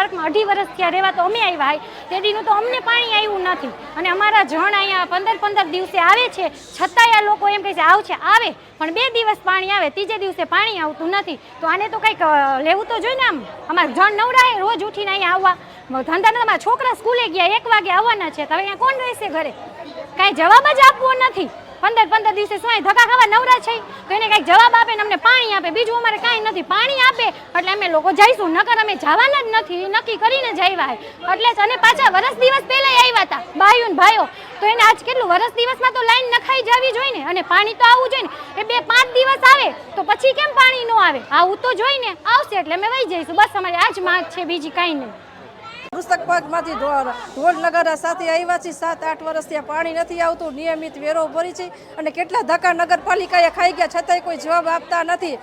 પાર્કમાં 2.5 વર્ષ થયા રહેવા તો અમે આવ્યા હોય તેડીનું તો અમને પાણી આવ્યું નથી અને અમારા જણ અહીંયા 15 દિવસે આવે છે છતાંય આ લોકો એમ કહે છે આવશે આવે પણ 2 દિવસ પાણી આવે ત્રીજે દિવસે પાણી આવતું નથી તો આને તો કંઈક લેવું તો જોઈએ ને આમ અમારા જણ નવરાય રોજ ઉઠીને અહીંયા આવવા ધંધાના તમારા છોકરા સ્કૂલે ગયા 1 વાગે આવવાના છે તો હવે અહીંયા કોણ રહેશે ઘરે કાંઈ જવાબ જ આપવો નથી 15 દિવસે શું ધક્કા ખાવા નવરા છે તો એને કંઈક જવાબ આપે ને અમને પાણી આપે બીજું અમારે કાંઈ નથી પાણી આપે એટલે અમે લોકો જઈશું નકર અમે જવાના જ નથી નક્કી કરીને જ આવ્યા એટલે અને પાછા વરસ દિવસ પહેલા આવ્યા હતા ભાઈઓ ને ભાઈઓ તો એને આજ કેટલું વરસ દિવસમાં તો લાઈન નખાઈ જવી જોઈએ ને અને પાણી તો આવવું જોઈએ ને એ 2-5 દિવસ આવે તો પછી કેમ પાણી ન આવે આવું તો જોઈને આવશે એટલે અમે વહી જઈશું બસ અમારી આ જ માંગ છે બીજી કાંઈ નહીં પુસ્તક પાર્કમાંથી ઢોલનગર સાથે આવ્યા છીએ 7-8 વર્ષ ત્યાં પાણી નથી આવતું નિયમિત વેરો ભરી છે અને કેટલા ધક્કા નગરપાલિકાએ ખાઈ ગયા છતાંય કોઈ જવાબ આપતા નથી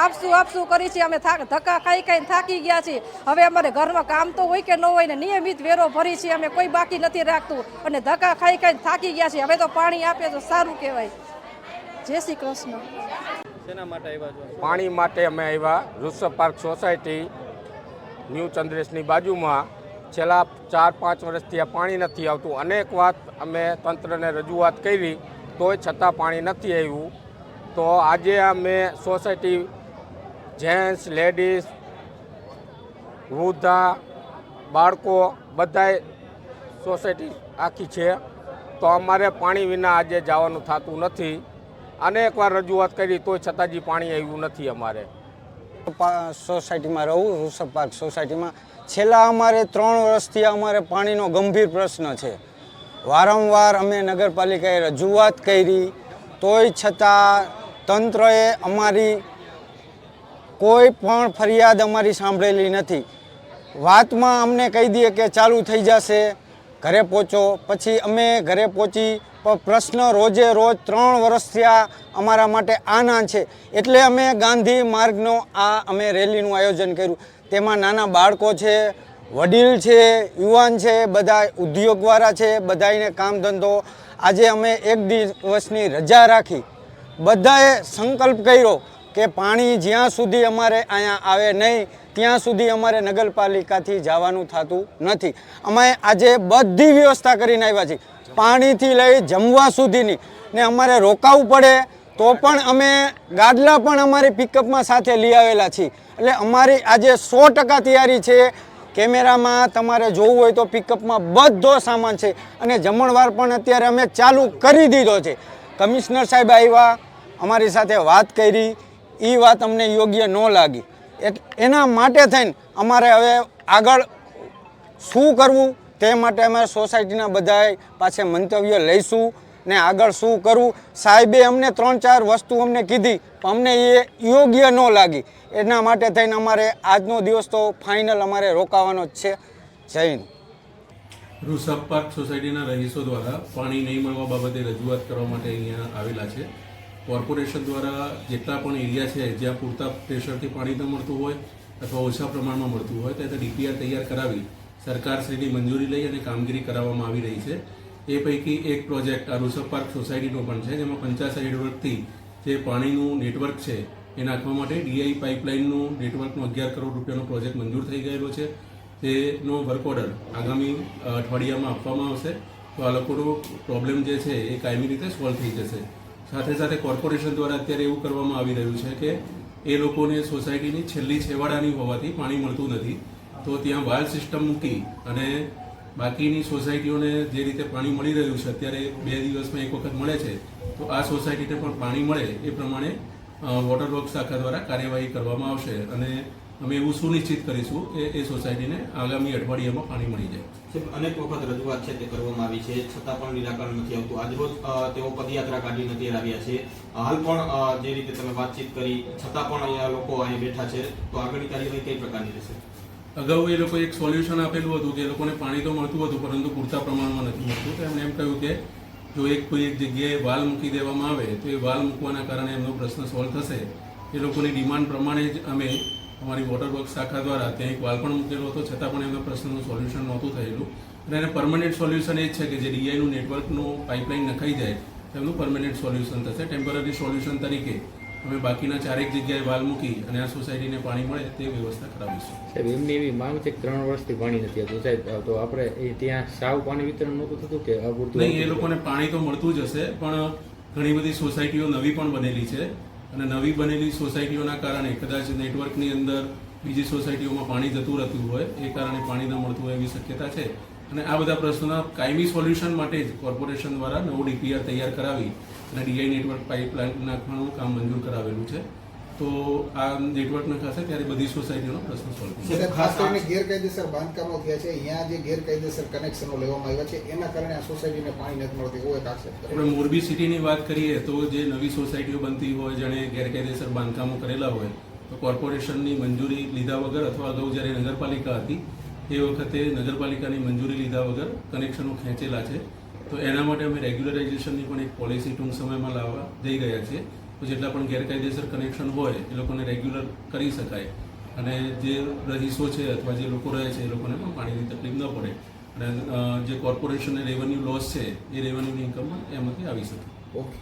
આપશું કરી છે અમે ધક્કા ખાઈ થાકી ગયા છીએ હવે અમારે ઘરમાં કામ તો હોય કે ન હોય ને નિયમિત વેરો ભરી છે અમે કોઈ બાકી નથી રાખતું અને ધક્કા ખાઈ થાકી ગયા છીએ હવે તો પાણી આપે તો સારું કહેવાય જય શ્રી કૃષ્ણ પાણી માટે અમે આવ્યા ઋષભ પાર્ક સોસાયટી ન્યૂ ચંદ્રેશની બાજુમાં છેલ્લા 4-5 વર્ષથી આ પાણી નથી આવતું અનેક વાત અમે તંત્રને રજૂઆત કરી તોય છતાં પાણી નથી આવ્યું તો આજે અમે સોસાયટી જેન્ટ્સ લેડીઝ વૃદ્ધા બાળકો બધાય સોસાયટી આખી છે તો અમારે પાણી વિના આજે જવાનું થતું નથી અનેક વાર રજૂઆત કરી તોય છતાં જ પાણી આવ્યું નથી અમારે સોસાયટીમાં રહું ઋષભ પાર્ક સોસાયટીમાં છેલ્લા અમારે 3 વર્ષથી અમારે પાણીનો ગંભીર પ્રશ્ન છે વારંવાર અમે નગરપાલિકાએ રજૂઆત કરી તોય છતાં તંત્રએ અમારી કોઈ પણ ફરિયાદ અમારી સાંભળેલી નથી વાતમાં અમને કહી દઈએ કે ચાલુ થઈ જશે ઘરે પહોંચો પછી અમે ઘરે પહોંચી પ્રશ્ન રોજે રોજ 3 વર્ષથી આ અમારા માટે આના છે એટલે અમે ગાંધી માર્ગનો અમે રેલીનું આયોજન કર્યું તેમાં નાના બાળકો છે વડીલ છે યુવાન છે બધા ઉદ્યોગવાળા છે બધાને કામ ધંધો આજે અમે 1 દિવસની રજા રાખી બધાએ સંકલ્પ કર્યો કે પાણી જ્યાં સુધી અમારે અહીંયા આવે નહીં ત્યાં સુધી અમારે નગરપાલિકાથી જવાનું થતું નથી અમે આજે બધી વ્યવસ્થા કરીને આવ્યા છીએ પાણીથી લઈ જમવા સુધીની ને અમારે રોકાવું પડે તો પણ અમે ગાડલા પણ અમારી પિકઅપમાં સાથે લઈ આવેલા છીએ એટલે અમારી આજે 100% તૈયારી છે કેમેરામાં તમારે જોવું હોય તો પિકઅપમાં બધો સામાન છે અને જમણવાર પણ અત્યારે અમે ચાલુ કરી દીધો છે કમિશનર સાહેબ આવ્યા અમારી સાથે વાત કરી એ વાત અમને યોગ્ય ન લાગી એના માટે થઈને અમારે હવે આગળ શું કરવું તે માટે અમે સોસાયટીના બધાએ પાસે મંતવ્ય લઈશું ને આગળ શું કરવું સાહેબે અમને 3-4 વસ્તુ અમને કીધી પણ અમને એ યોગ્ય ન લાગી એના માટે થઈને અમારે આજનો દિવસ તો ફાઇનલ અમારે રોકાવાનો જ છે જય હિન્દ ઋષભ પાર્ક સોસાયટીના રહીશો દ્વારા પાણી નહીં મળવા બાબતે રજૂઆત કરવા માટે અહીંયા આવેલા છે કોર્પોરેશન દ્વારા જેટલા પણ એરિયા છે જ્યાં પૂરતા પ્રેશરથી પાણી ન મળતું હોય અથવા ઓછા પ્રમાણમાં મળતું હોય ત્યાં ડીપીઆર તૈયાર કરાવી સરકારશ્રીની મંજૂરી લઈ અને કામગીરી કરાવવામાં આવી રહી છે એ પૈકી એક પ્રોજેક્ટ આ ઋષભ પાર્ક સોસાયટીનો પણ છે જેમાં 50 હેડવર્કથી જે પાણીનું નેટવર્ક છે એ નાખવા માટે ડીઆઈ પાઇપલાઇનનું નેટવર્કનો 11 કરોડ રૂપિયાનો પ્રોજેક્ટ મંજૂર થઈ ગયેલો છે તેનો વર્ક ઓર્ડર આગામી અઠવાડિયામાં આપવામાં આવશે તો આ લોકોનો પ્રોબ્લેમ જે છે એ કાયમી રીતે સોલ્વ થઈ જશે સાથે સાથે કોર્પોરેશન દ્વારા અત્યારે એવું કરવામાં આવી રહ્યું છે કે એ લોકોને સોસાયટીની છેલ્લી છેવાડાની હોવાથી પાણી મળતું નથી તો ત્યાં વાલ સિસ્ટમ મૂકી અને બાકીની સોસાયટીઓને જે રીતે પાણી મળી રહ્યું છે અત્યારે 2 દિવસમાં એક વખત મળે છે તો આ સોસાયટીને પણ પાણી મળે એ પ્રમાણે વોટર વર્ક્સ શાખા દ્વારા કાર્યવાહી કરવામાં આવશે અને અમે એવું સુનિશ્ચિત કરીશું કે એ સોસાયટીને આગામી અઠવાડિયામાં પાણી મળી જાય અનેક વખત રજૂઆત છે તે કરવામાં આવી છે છતાં પણ નિરાકરણ નથી આવતું આજરોજ તેઓ પદયાત્રા કાઢી નથી આવ્યા છે હાલ પણ જે રીતે તમે વાતચીત કરી છતાં પણ અહીંયા લોકો અહીં બેઠા છે તો આગળની કાર્યવાહી કઈ પ્રકારની રહેશે અગાઉ એ લોકો એક સોલ્યુશન આપેલું હતું કે એ લોકોને પાણી તો મળતું હતું પરંતુ પૂરતા પ્રમાણમાં નથી મળતું તો એમણે એમ કહ્યું કે જો કોઈ એક જગ્યાએ વાલ મૂકી દેવામાં આવે તો એ વાલ મૂકવાના કારણે એમનો પ્રશ્ન સોલ્વ થશે એ લોકોની ડિમાન્ડ પ્રમાણે જ અમે અમારી વોટર વર્ક શાખા દ્વારા ત્યાં એક વાલ પણ મૂકેલો હતો છતાં પણ એમના પ્રશ્નનું સોલ્યુશન નહોતું થયેલું અને એને પરમનન્ટ સોલ્યુશન એ જ છે કે જે ડીઆઈનું નેટવર્કનું પાઇપલાઇન નખાઈ જાય તેમનું પરમનન્ટ સોલ્યુશન થશે ટેમ્પરરી સોલ્યુશન તરીકે અમે બાકીના 4 જગ્યાએ વાલ મૂકી અને આ સોસાયટીને પાણી મળે તે વ્યવસ્થા કરાવીશું. સાહેબ એમની એવી માંગ છે કે 3 વર્ષથી પાણી નથી આવતું સાહેબ, તો આપણે એ ત્યાં સાવ પાણી વિતરણ નહોતું થતું કે અપૂરતું? નહીં, એ લોકોને પાણી તો મળતું જ હશે, પણ ઘણી બધી સોસાયટીઓ નવી પણ બનેલી છે અને નવી બનેલી સોસાયટીઓના કારણે કદાચ નેટવર્કની અંદર બીજી સોસાયટીઓમાં પાણી જતું રહેતું હોય એ કારણે પાણી ન મળતું હોય એવી શક્યતા છે. અને આ બધા પ્રશ્નોના કાયમી સોલ્યુશન માટે જ કોર્પોરેશન દ્વારા નવું ડીપીઆર તૈયાર કરાવી અને ડીઆઈ નેટવર્ક પાઇપલાઇન નાખવાનું કામ મંજૂર કરાવેલું છે. તો આ નેટવર્ક નખાશે ત્યારે બધી સોસાયટીનો પ્રશ્ન સોલ્વ થશે. ખાસ કરીને ગેરકાયદેસર બાંધકામો થયા છે, અહીંયા જે ગેરકાયદેસર કનેક્શનો લેવામાં આવ્યા છે એના કારણે આ સોસાયટીને પાણી નથી મળતું એવો એક આક્ષેપ છે. આપણે મોરબી સિટીની વાત કરીએ તો જે નવી સોસાયટીઓ બનતી હોય જેણે ગેરકાયદેસર બાંધકામો કરેલા હોય તો કોર્પોરેશનની મંજૂરી લીધા વગર અથવા અગાઉ જ્યારે નગરપાલિકા હતી એ વખતે નગરપાલિકાની મંજૂરી લીધા વગર કનેક્શનો ખેંચેલા છે. તો એના માટે અમે રેગ્યુલરાઇઝેશનની પણ એક પોલિસી ટૂંક સમયમાં લાવવા જઈ રહ્યા છીએ. તો જેટલા પણ ગેરકાયદેસર કનેક્શન હોય એ લોકોને રેગ્યુલર કરી શકાય અને જે રહીશો છે અથવા જે લોકો રહે છે એ લોકોને પણ પાણીની તકલીફ ન પડે અને જે કોર્પોરેશનને રેવન્યુ લોસ છે એ રેવન્યુની ઇન્કમ એમાંથી આવી શકે. ઓકે.